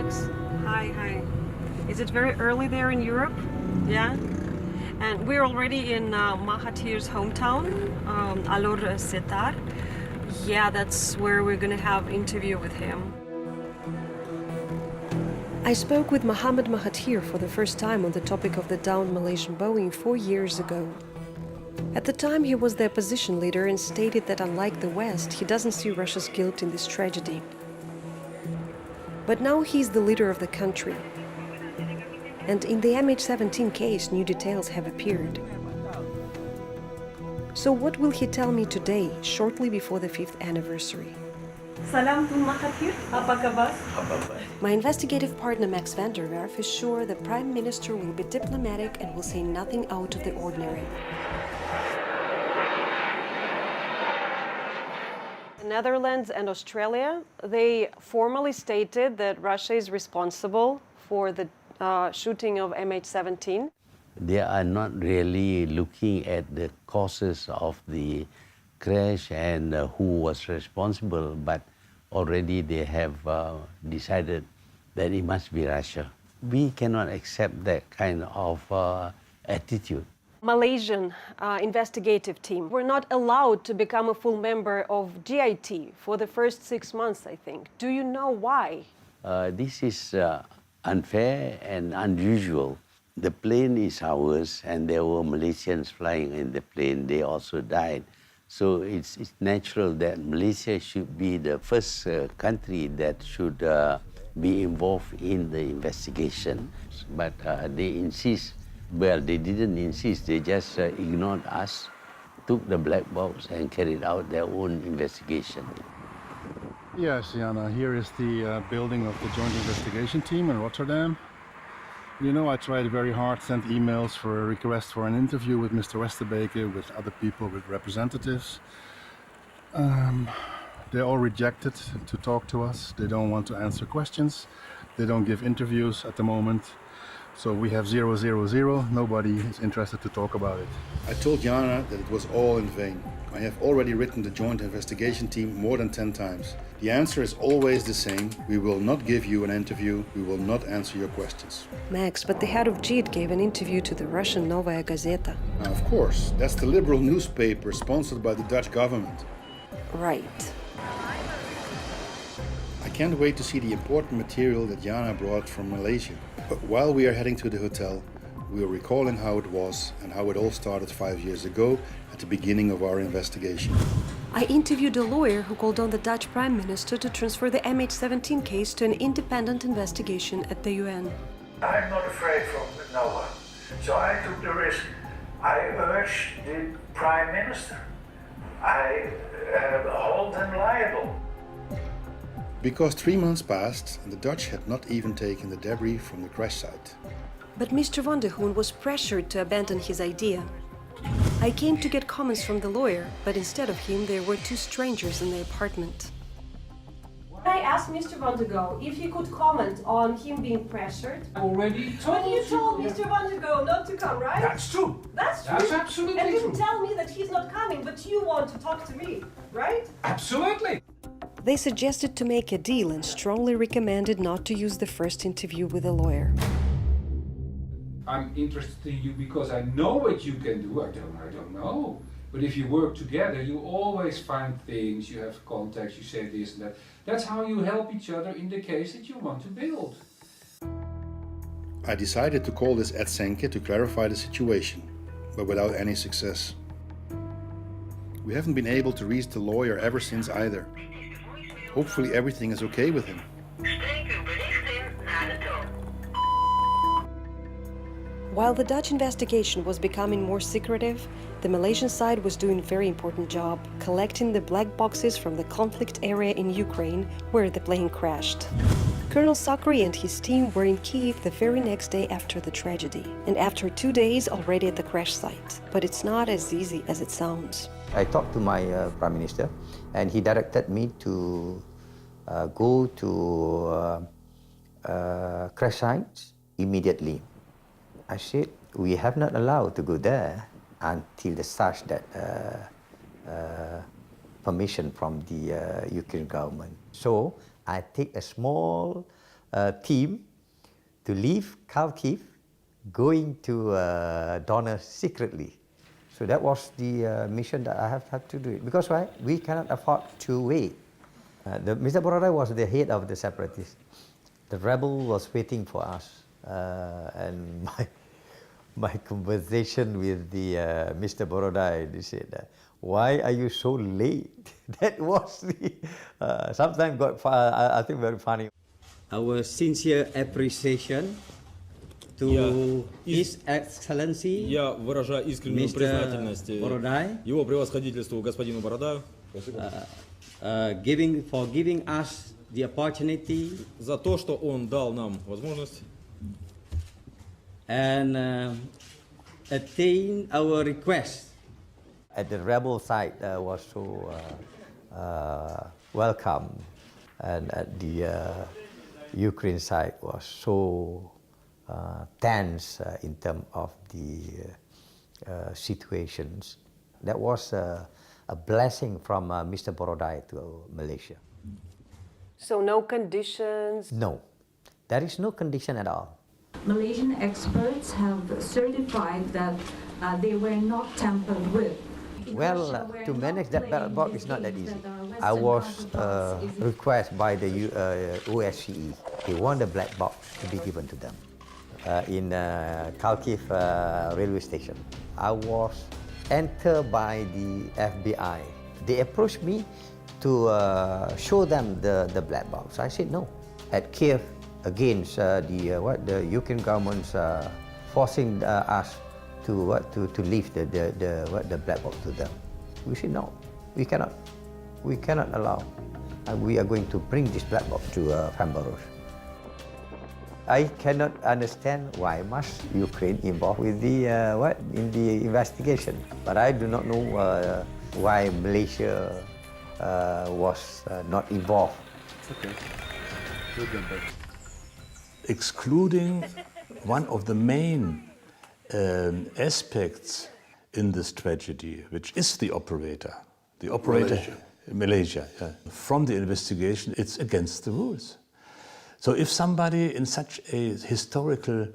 Max. Hi. Is it very early there in Europe? Yeah? And we're already in Mahathir's hometown, Alor Setar. Yeah, that's where we're gonna have interview with him. I spoke with Mohammed Mahathir for the first time on the topic of the downed Malaysian Boeing 4 years ago. At the time, he was the opposition leader and stated that unlike the West, he doesn't see Russia's guilt in this tragedy. But now he's the leader of the country. And in the MH17 case, new details have appeared. So what will he tell me today, shortly before the 5th anniversary? Salam Tun Mahathir, apa kabar? My investigative partner Max van der Werff is sure the Prime Minister will be diplomatic and will say nothing out of the ordinary. The Netherlands and Australia, they formally stated that Russia is responsible for the shooting of MH17. They are not really looking at the causes of the crash and who was responsible, but already they have decided that it must be Russia. We cannot accept that kind of attitude. Malaysian investigative team were not allowed to become a full member of GIT for the first 6 months, I think. Do you know why? This is unfair and unusual. The plane is ours, and there were Malaysians flying in the plane. They also died. So it's natural that Malaysia should be the first country that should be involved in the investigation. But they insist, well, they didn't insist, they just ignored us, took the black box and carried out their own investigation. Yes, Jana, here is the building of the Joint Investigation Team in Rotterdam. You know, I tried very hard, sent emails for a request for an interview with Mr. Westerbeke, with other people, with representatives. They're all rejected to talk to us. They don't want to answer questions. They don't give interviews at the moment. So we have 000. Nobody is interested to talk about it. I told Jana that it was all in vain. I have already written the Joint Investigation Team more than 10 times. The answer is always the same. We will not give you an interview. We will not answer your questions. Max, but the head of JIT gave an interview to the Russian Novaya Gazeta. Now, of course, that's the liberal newspaper sponsored by the Dutch government. Right. I can't wait to see the important material that Jana brought from Malaysia. But while we are heading to the hotel, we are recalling how it was and how it all started 5 years ago at the beginning of our investigation. I interviewed a lawyer who called on the Dutch Prime Minister to transfer the MH17 case to an independent investigation at the UN. I'm not afraid from no one, so I took the risk. I urged the Prime Minister. I hold them liable. Because 3 months passed and the Dutch had not even taken the debris from the crash site. But Mr. van der Hoorn was pressured to abandon his idea. I came to get comments from the lawyer, but instead of him there were 2 strangers in the apartment. I asked Mr. van der Go if he could comment on him being pressured. Already told But you told Mr. van der Go not to come, right? That's true. That's true. That's absolutely and you true. tell me that he's not coming, but you want to talk to me, right? Absolutely. They suggested to make a deal and strongly recommended not to use the first interview with a lawyer. I'm interested in you because I know what you can do. I don't know. But if you work together, you always find things, you have contacts, you say this and that. That's how you help each other in the case that you want to build. I decided to call this Ed Senke to clarify the situation, but without any success. We haven't been able to reach the lawyer ever since either. Hopefully everything is okay with him. While the Dutch investigation was becoming more secretive, the Malaysian side was doing a very important job, collecting the black boxes from the conflict area in Ukraine where the plane crashed. Colonel Sakri and his team were in Kyiv the very next day after the tragedy, and after 2 days already at the crash site. But it's not as easy as it sounds. I talked to my Prime Minister, and he directed me to go to crash sites immediately. I said, we have not allowed to go there until the such that permission from the Ukraine government. So I take a small team to leave Kharkiv, going to Donetsk secretly. So that was the mission that I have had to do it. Because why? We cannot afford to wait. Mr. Borodai was the head of the separatists. The rebel was waiting for us. And my conversation with the Mr. Borodai, they said, why are you so late? That was the, sometimes got, I think, very funny. Our sincere appreciation to His Excellency. Я выражаю искреннюю признательность его превосходительству господину Бородаю giving us the opportunity за то, что он дал нам возможность and attain our request. At the rebel side was so welcome, and at the Ukraine side was so tense in terms of the situations. That was a blessing from Mr. Borodai to Malaysia. So no conditions? No, there is no condition at all. Malaysian experts have certified that they were not tampered with. Well, to manage that ballot box is not that easy. I was requested by the OSCE. They want the black box to be given to them in Kharkiv railway station. I was entered by the FBI. They approached me to show them the black box. I said no. At Kiev, against the Ukraine government's forcing us to leave the black box to them. We said no, we cannot allow. And we are going to bring this black box to Fambaros. I cannot understand why must Ukraine involved with the in the investigation. But I do not know why Malaysia was not involved. Okay. Excluding one of the main aspects in this tragedy, which is the operator, Malaysia, yeah. From the investigation, it's against the rules. So if somebody in such a historical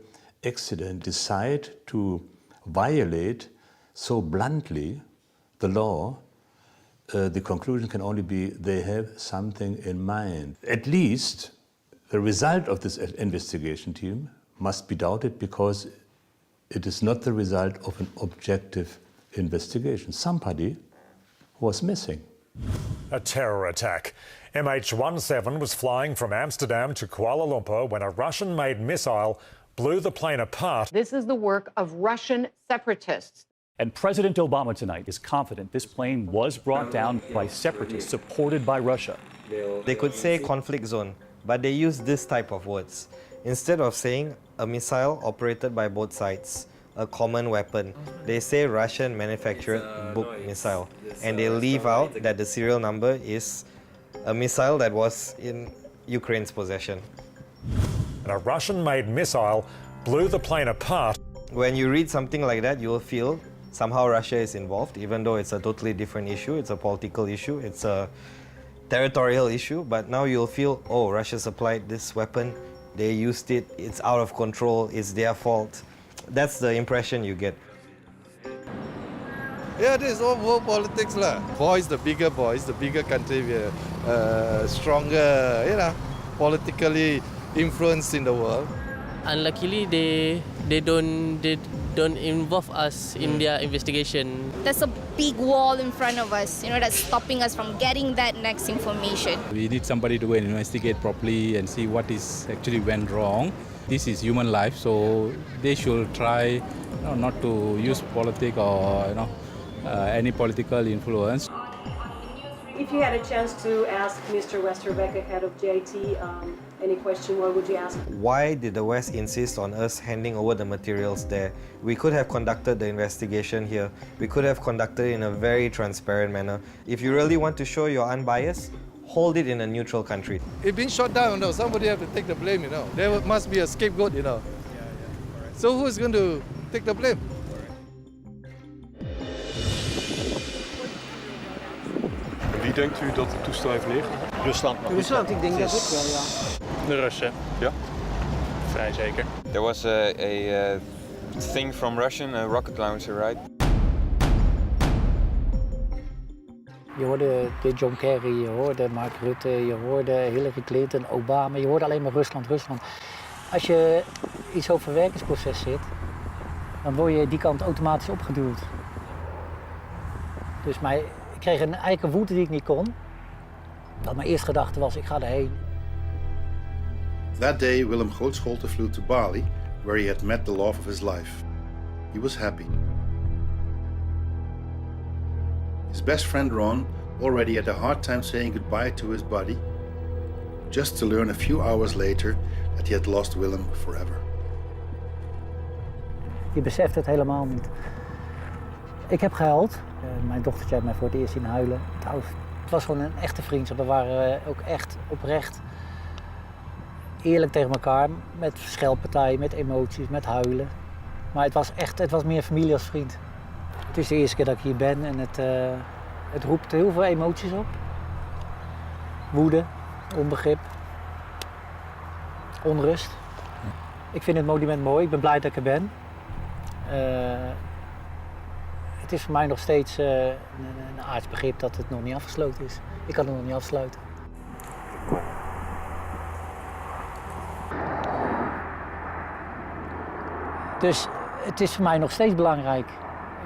accident decide to violate so bluntly the law, the conclusion can only be they have something in mind. At least the result of this investigation team must be doubted because it is not the result of an objective investigation. Somebody was missing. A terror attack. MH17 was flying from Amsterdam to Kuala Lumpur when a Russian-made missile blew the plane apart. This is the work of Russian separatists. And President Obama tonight is confident this plane was brought down by separatists supported by Russia. They could say conflict zone, but they use this type of words. Instead of saying a missile operated by both sides, a common weapon, they say Russian manufactured book missile. And they leave out that the serial number is a missile that was in Ukraine's possession. And a Russian-made missile blew the plane apart. When you read something like that, you will feel somehow Russia is involved, even though it's a totally different issue. It's a political issue, it's a territorial issue, but now you'll feel, oh, Russia supplied this weapon, they used it, it's out of control, it's their fault. That's the impression you get. Yeah, this is all world politics lah. Boys, the bigger country, we are stronger, politically influenced in the world. Unluckily, they don't involve us in their investigation. There's a big wall in front of us, that's stopping us from getting that next information. We need somebody to go and investigate properly and see what is actually went wrong. This is human life, so they should try not to use politics or any political influence. If you had a chance to ask Mr. Westerbeck, head of JIT, any question, what would you ask? Why did the West insist on us handing over the materials there? We could have conducted the investigation here. We could have conducted it in a very transparent manner. If you really want to show you're unbiased, hold it in a neutral country. It's been shot down, somebody have to take the blame, There must be a scapegoat, So who's going to take the blame? Wie denkt u dat het toestel heeft neergehaald? Rusland, ik denk dat ook wel, ja. De Russen. Ja. Vrij zeker. There was a thing from Russian, a rocket launcher, right? Je hoorde de John Kerry, je hoorde Mark Rutte, je hoorde Hillary Clinton, Obama. Je hoorde alleen maar Rusland, Rusland. Als je in zo'n verwerkingsproces zit, dan word je die kant automatisch opgeduwd. Dus ik kreeg een eigen woede die ik niet kon. Dat mijn eerste gedachte was, ik ga erheen. That day, Willem Grootscholte flew to Bali, where he had met the love of his life. He was happy. His best friend Ron already had a hard time saying goodbye to his buddy, just to learn a few hours later that he had lost Willem forever. Je beseft het helemaal niet. Ik heb gehuild. Mijn dochtertje heeft mij voor het eerst zien huilen. Het was gewoon een echte vriendschap. We waren ook echt oprecht eerlijk tegen elkaar. Met scheldpartijen, met emoties, met huilen. Maar het was meer familie als vriend. Het is de eerste keer dat ik hier ben en het roept heel veel emoties op. Woede, onbegrip, onrust. Ik vind het monument mooi, ik ben blij dat ik er ben. Het is voor mij nog steeds een aardsbegrip dat het nog niet afgesloten is. Ik kan het nog niet afsluiten. Dus het is voor mij nog steeds belangrijk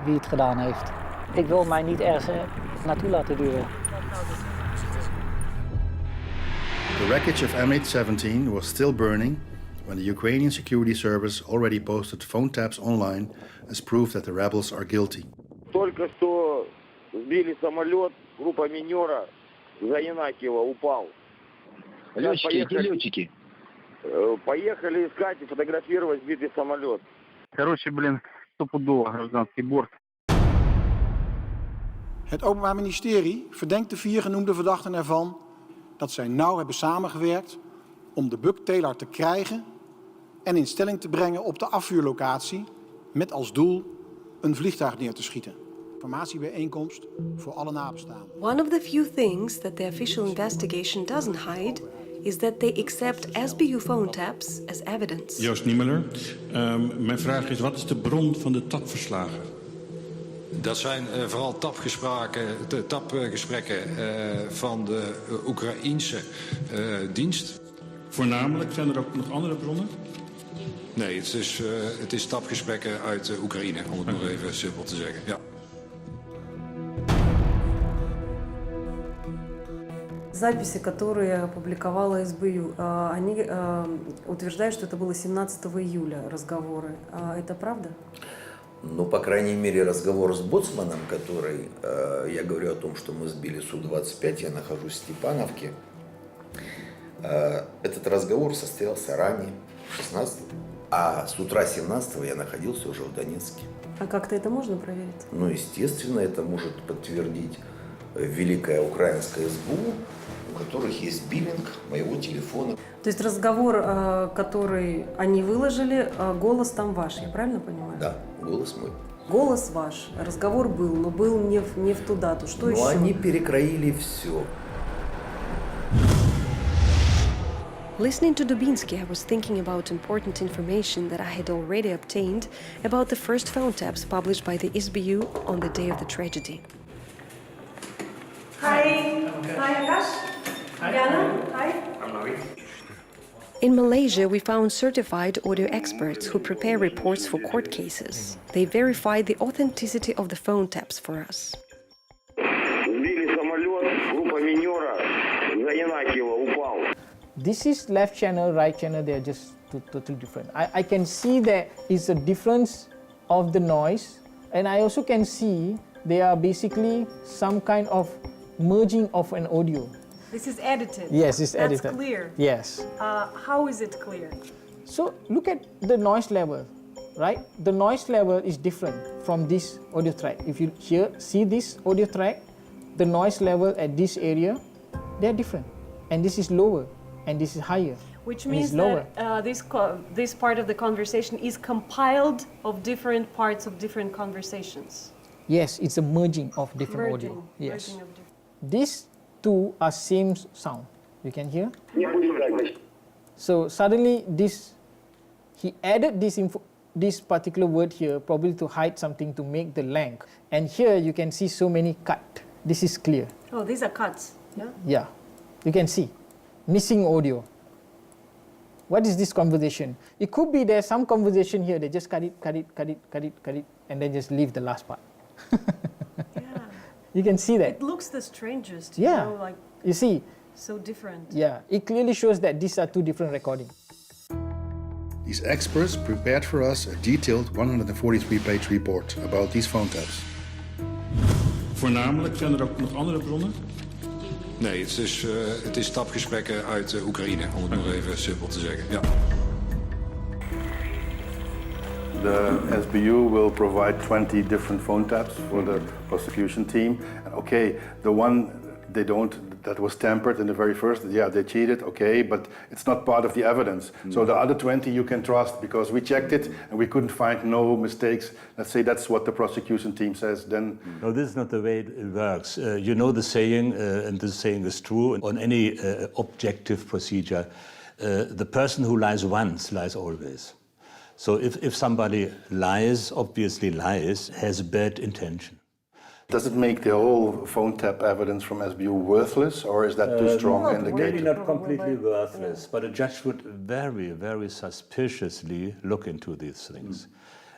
wie het gedaan heeft. Ik wil mij niet ergens naartoe laten duwen. The wreckage of MH17 was still burning when the Ukrainian security service already posted phone taps online as proof that the rebels are guilty. Только что сбили самолет, группа минера за Янакиева упал. Летчики, где летчики? Поехали искать и фотографировать сбитый самолет. Короче, стопудово гражданский борт. Het Openbaar Ministerie verdenkt de 4 genoemde verdachten ervan dat zij nauw hebben samengewerkt om de Buk Telar te krijgen en in stelling te brengen op de afvuurlocatie met als doel een vliegtuig neer te schieten. Informatiebijeenkomst voor alle nabestaanden. One of the few things that the official investigation doesn't hide is that they accept SBU phone taps as evidence. Joost Niemeller, mijn vraag is, wat is de bron van de tapverslagen? Dat zijn vooral tapgesprekken van de Oekraïense dienst. Voornamelijk, zijn er ook nog andere bronnen? Nee, het is tapgesprekken uit Oekraïne, om het nog even simpel te zeggen. Ja. Записи, которые опубликовала СБУ, они утверждают, что это было 17 июля разговоры. Это правда? Ну, по крайней мере, разговор с боцманом, который, я говорю о том, что мы сбили Су-25, я нахожусь в Степановке. Этот разговор состоялся ранее, 16-го, а с утра 17-го я находился уже в Донецке. А как-то это можно проверить? Ну, естественно, это может подтвердить Великая Украинская СБУ, у которых есть биллинг моего телефона. То есть разговор, который они выложили, голос там ваш, я правильно понимаю? Да, голос мой. Голос ваш, разговор был, но был не в ту дату. Что еще? Ну, они перекроили все. Listening to Dubinsky, I was thinking about important information that I had already obtained about the first phone taps published by the SBU on the day of the tragedy. Hi. Hi, Akash. Diana. Hi. I'm Navid. In Malaysia, we found certified audio experts who prepare reports for court cases. They verified the authenticity of the phone taps for us. Сбили самолет, группа минера за Янакиева упал. This is left channel, right channel, they are just totally different. I can see there is a difference of the noise, and I also can see they are basically some kind of merging of an audio. This is edited. Yes, it's edited. That's clear. Yes. How is it clear? So look at the noise level, right? The noise level is different from this audio track. If you see this audio track, the noise level at this area, they are different. And this is lower, and this is higher. Which means that this part of the conversation is compiled of different parts of different conversations. Yes, it's a merging of different audio. Yes. Merging of These two are same sound. You can hear? So suddenly he added this particular word here, probably to hide something to make the length. And here you can see so many cuts. This is clear. Oh, these are cuts, yeah? Yeah, you can see. Missing audio. What is this conversation? It could be there's some conversation here, they just cut it, and then just leave the last part. Yeah. You can see that. It looks the strangest, Yeah. you know, like You see? so different. Yeah, it clearly shows that these are two different recordings. These experts prepared for us a detailed 143-page report about these phone taps. Voornamelijk zijn er ook nog andere bronnen? Nee, het is tapgesprekken uit Oekraïne, om het nog even simpel te zeggen. Ja. The SBU will provide 20 different phone taps for the prosecution team. And okay, the one that was tampered in the very first, yeah, they cheated, okay, but it's not part of the evidence. So the other 20 you can trust because we checked it and we couldn't find no mistakes. Let's say that's what the prosecution team says, then... No, this is not the way it works. You know the saying, and this saying is true, on any objective procedure, the person who lies once lies always. So if somebody lies, obviously lies, has bad intention. Does it make the whole phone tap evidence from SBU worthless, or is that too strong an indicator? Maybe not completely worthless, but a judge would very, very suspiciously look into these things.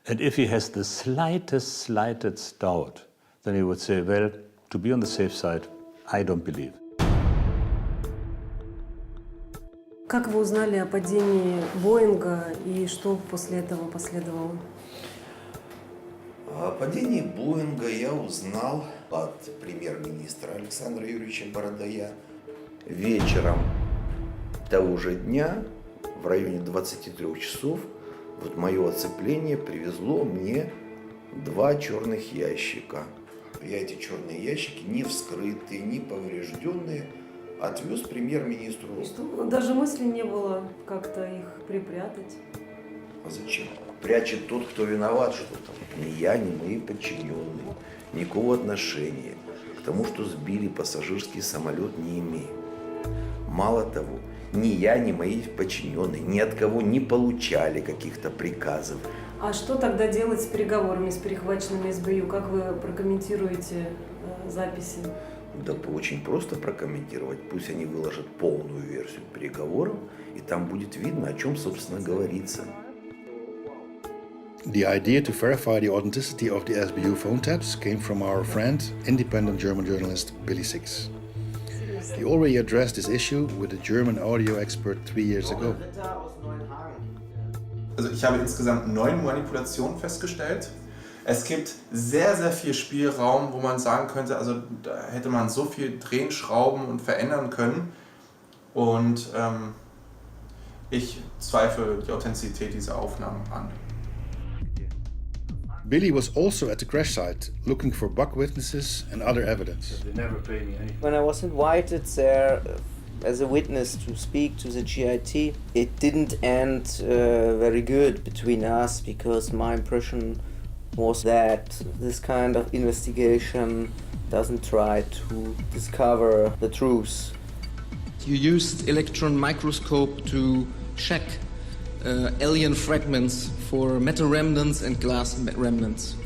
And if he has the slightest doubt, then he would say, well, to be on the safe side, I don't believe. Как вы узнали о падении Боинга и что после этого последовало? О падении Боинга я узнал от премьер-министра Александра Юрьевича Бородая вечером того же дня, в районе 23 часов, вот мое оцепление привезло мне 2 черных ящика. Я эти черные ящики не вскрытые, не поврежденные отвез премьер-министру. И что, даже мысли не было как-то их припрятать? А зачем? Прячет тот, кто виноват, что там. Ни я, ни мои подчиненные никакого отношения к тому, что сбили пассажирский самолет, не имеем. Мало того, ни я, ни мои подчиненные ни от кого не получали каких-то приказов. А что тогда делать с переговорами с перехваченными СБЮ? Как вы прокомментируете записи? Да очень просто прокомментировать. Пусть они выложат полную версию переговоров, и там будет видно, о чем, собственно, говорится. The idea to verify the authenticity of the SBU phone taps came from our friend, independent German journalist Billy Six. He already addressed this issue with a German audio expert 3 years ago. Also ich habe insgesamt 9 Manipulationen festgestellt. Es gibt sehr, sehr viel Spielraum, wo man sagen könnte, also da hätte man so viel drehen, schrauben und verändern können. Und ich zweifle die Authentizität dieser Aufnahmen an. Billy was also at the crash site, looking for bug witnesses and other evidence. They never paid me anything. When I was invited there as a witness to speak to the GIT, it didn't end very good between us, because my impression was that this kind of investigation doesn't try to discover the truth. You used electron microscope to check alien fragments for metal remnants and glass remnants.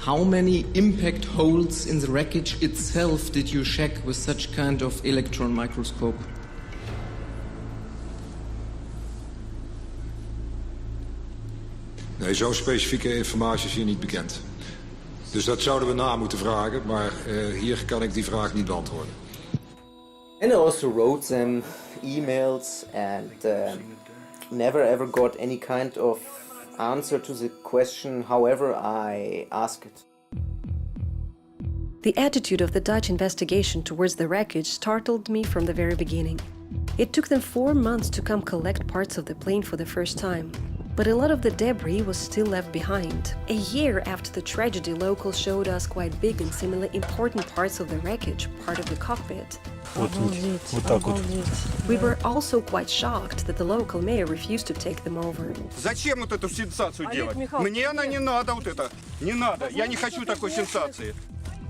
How many impact holes in the wreckage itself did you check with such kind of electron microscope? Nee, zo specifieke informatie is hier niet bekend. Dus dat zouden we na moeten vragen, maar hier kan ik die vraag niet beantwoorden. And I also wrote them emails and never ever got any kind of answer to the question, however I asked it. The attitude of the Dutch investigation towards the wreckage startled me from the very beginning. It took them 4 months to come collect parts of the plane for the first time. But a lot of the debris was still left behind. A year after the tragedy, locals showed us quite big and seemingly important parts of the wreckage, part of the cockpit. We were also quite shocked that the local mayor refused to take them over. Зачем вот эту сенсацию делать? Мне она не надо вот это. Не надо. Я не хочу такой сенсации.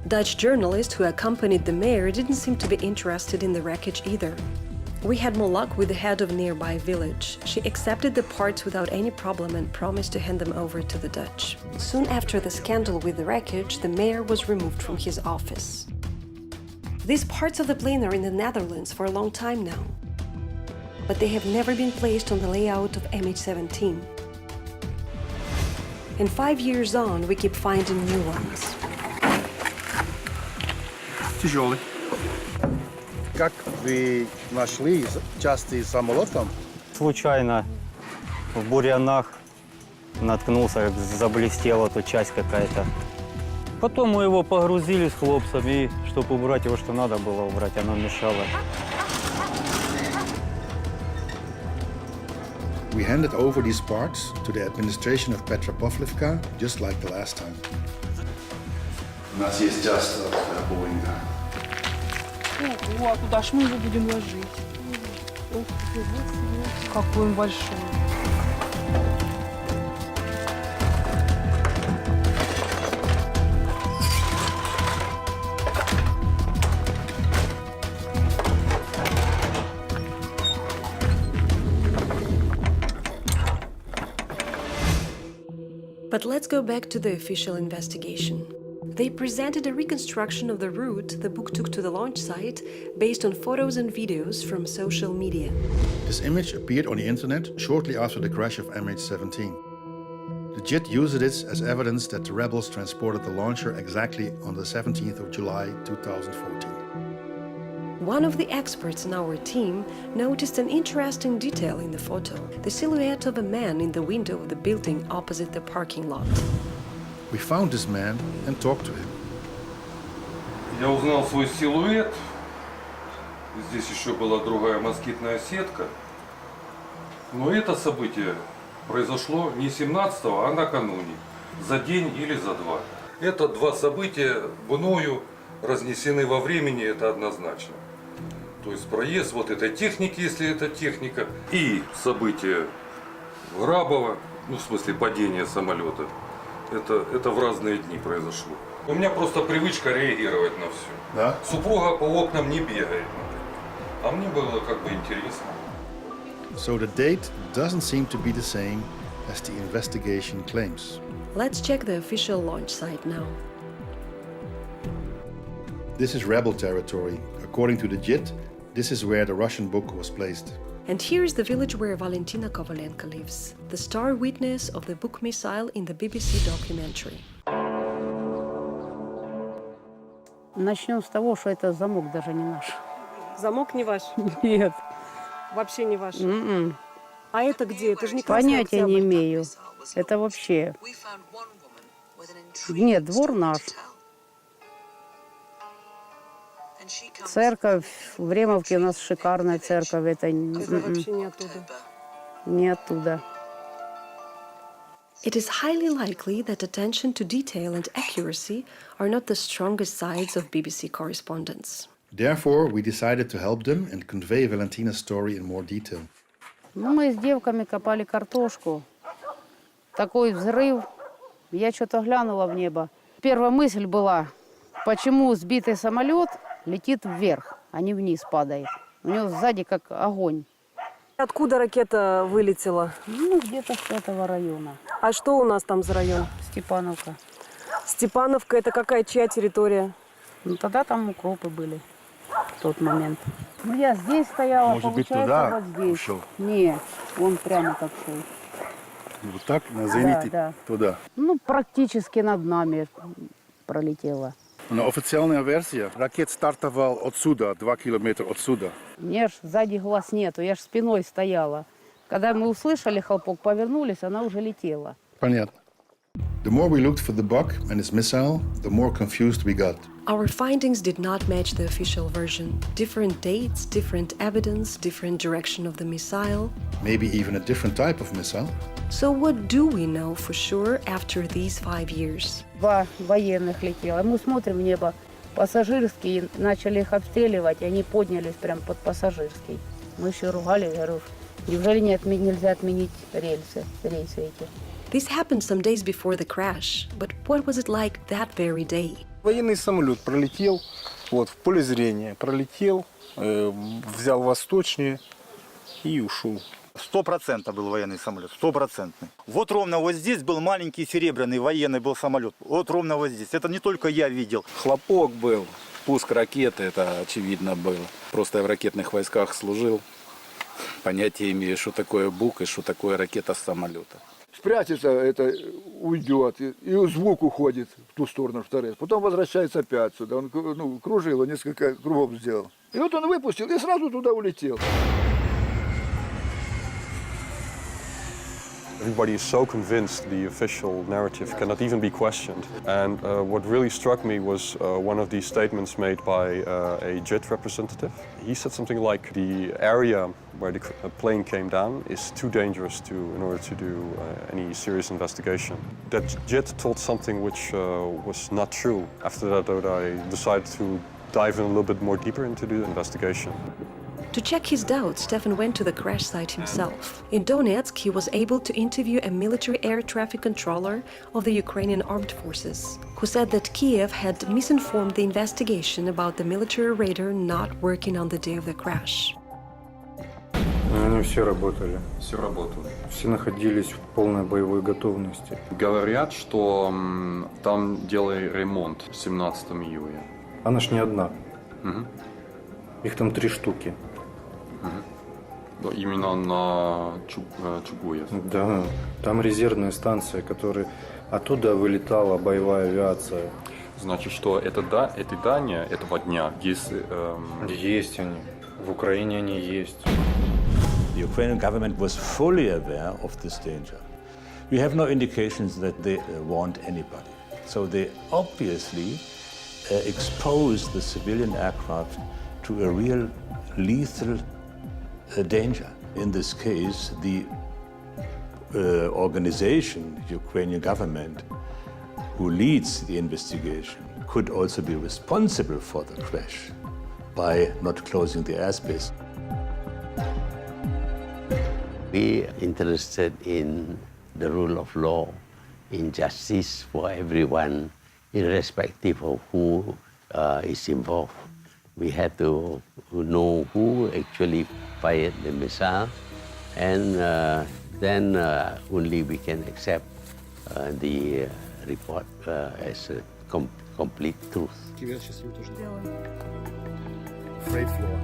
Dutch journalist who accompanied the mayor didn't seem to be interested in the wreckage either. We had more luck with the head of a nearby village. She accepted the parts without any problem and promised to hand them over to the Dutch. Soon after the scandal with the wreckage, the mayor was removed from his office. These parts of the plane are in the Netherlands for a long time now, but they have never been placed on the layout of MH17. And 5 years on, we keep finding new ones. Тяжелый. Как вы нашли части самолета? Случайно в бурьянах наткнулся, заблестела тут часть какая-то. Потом мы его погрузили с хлопцами, и чтобы убрать его, что надо было убрать, оно мешало. We handed over these parts to the administration of Petropavlovka, just like the last time. У нас есть часть от Боинга. Ого, а куда ж мы его будем ложить? Какой он большой. But let's go back to the official investigation. They presented a reconstruction of the route the book took to the launch site based on photos and videos from social media. This image appeared on the internet shortly after the crash of MH17. The JIT used it as evidence that the rebels transported the launcher exactly on the 17th of July 2014. One of the experts in our team noticed an interesting detail in the photo, the silhouette of a man in the window of the building opposite the parking lot. We found this man and talked to him. Я узнал свой силуэт. Здесь еще была другая москитная сетка. Но это событие произошло не 17-го, а накануне, за день или за два. Это два события мною разнесены во времени, это однозначно. То есть проезд вот этой техники, если это техника, и событие Грабова, ну в смысле падение самолета, это в разные дни произошло. У меня просто привычка реагировать на все. Да? Супруга по окнам не бегает, а мне было как бы интересно. So the date doesn't seem to be the same as the investigation claims. Let's check the official launch site now. This is rebel territory. According to the JIT, this is where the Russian book was placed. And here is the village where Valentina Kovalenko lives, the star witness of the book missile in the BBC documentary. Начнем с того, что это замок даже не наш. Замок не ваш? Нет. Вообще не ваш? Mm-mm. А это где? Это же не Красный Понятия Октябрь. не имею. Это вообще... Нет, двор наш. Церковь в Времовке у нас шикарная церковь. Это вообще не оттуда. Не оттуда. It is highly likely that attention to detail and accuracy are not the strongest sides of BBC correspondence. Therefore, we decided to help them and convey Valentina's story in more detail. Ну, мы с девками копали картошку. Такой взрыв. Я что-то глянула в небо. Первая мысль была, почему сбитый самолет летит вверх, а не вниз падает. У него сзади как огонь. Откуда ракета вылетела? Ну, где-то с этого района. А что у нас там за район? Степановка. Степановка – это какая, чья территория? Ну, тогда там укропы были в тот момент. Ну, я здесь стояла, Может быть, получается, туда вот здесь. ушел? Не, он прямо так шел. Вот так, на зените, да. туда. Ну, практически над нами пролетела. Een officiële versie. Raket стартовал отсюда, 2 километра отсюда. Мне ж сзади глаз нету, я ж спиной стояла. Когда мы услышали хлопок, повернулись, она уже летела. Понятно. The more we looked for the bug and its missile, the more confused we got. Our findings did not match the official version. Different dates, different evidence, different direction of the missile. Maybe even a different type of missile. So what do we know for sure after these 5 years? Два военных летело. Мы смотрим в небо пассажирские, начали их обстреливать, и они поднялись прямо под пассажирский. Мы еще ругали, я говорю, неужели нельзя отменить рейсы эти? This happened some days before the crash, but what was it like that very day? Военный самолет пролетел, вот, в поле зрения, пролетел, взял восточнее и ушел. 100% был военный самолет, 100%. Вот ровно вот здесь был маленький серебряный военный был самолет. Вот ровно вот здесь. Это не только я видел. Хлопок был, пуск ракеты, это очевидно было. Просто я в ракетных войсках служил. Понятия имею, что такое бук и что такое ракета с самолета. Спрячется, это уйдет, и звук уходит в ту сторону, в торец. Потом возвращается опять сюда. Он кружил, несколько кругов сделал. И вот он выпустил и сразу туда улетел. Everybody is so convinced the official narrative cannot even be questioned. And what really struck me was one of these statements made by a JET representative. He said something like the area where the plane came down is too dangerous in order to do any serious investigation. That JET told something which was not true. After that, I decided to dive in a little bit more deeper into the investigation. To check his doubts, Stefan went to the crash site himself. In Donetsk, he was able to interview a military air traffic controller of the Ukrainian armed forces, who said that Kiev had misinformed the investigation about the military radar not working on the day of the crash. Они все работали. Все работало. Все находились в полной боевой готовности. Говорят, что там делали ремонт 17 июля. Она ж не одна. Угу. Их там 3 штуки. Угу. Именно на Чугуев. Да, там резервная станция, которая оттуда вылетала боевая авиация. Значит, что эти здания этого дня есть? Есть они. В Украине они есть. The Ukrainian government was fully aware of this danger. We have no indications that they warned anybody. So they obviously exposed the civilian aircraft to a real lethal danger. In this case, the organization, Ukrainian government, who leads the investigation, could also be responsible for the crash by not closing the airspace. We are interested in the rule of law, in justice for everyone, irrespective of who is involved. We have to know who actually fired the missile, and then only we can accept the report as a complete truth. Freight floor.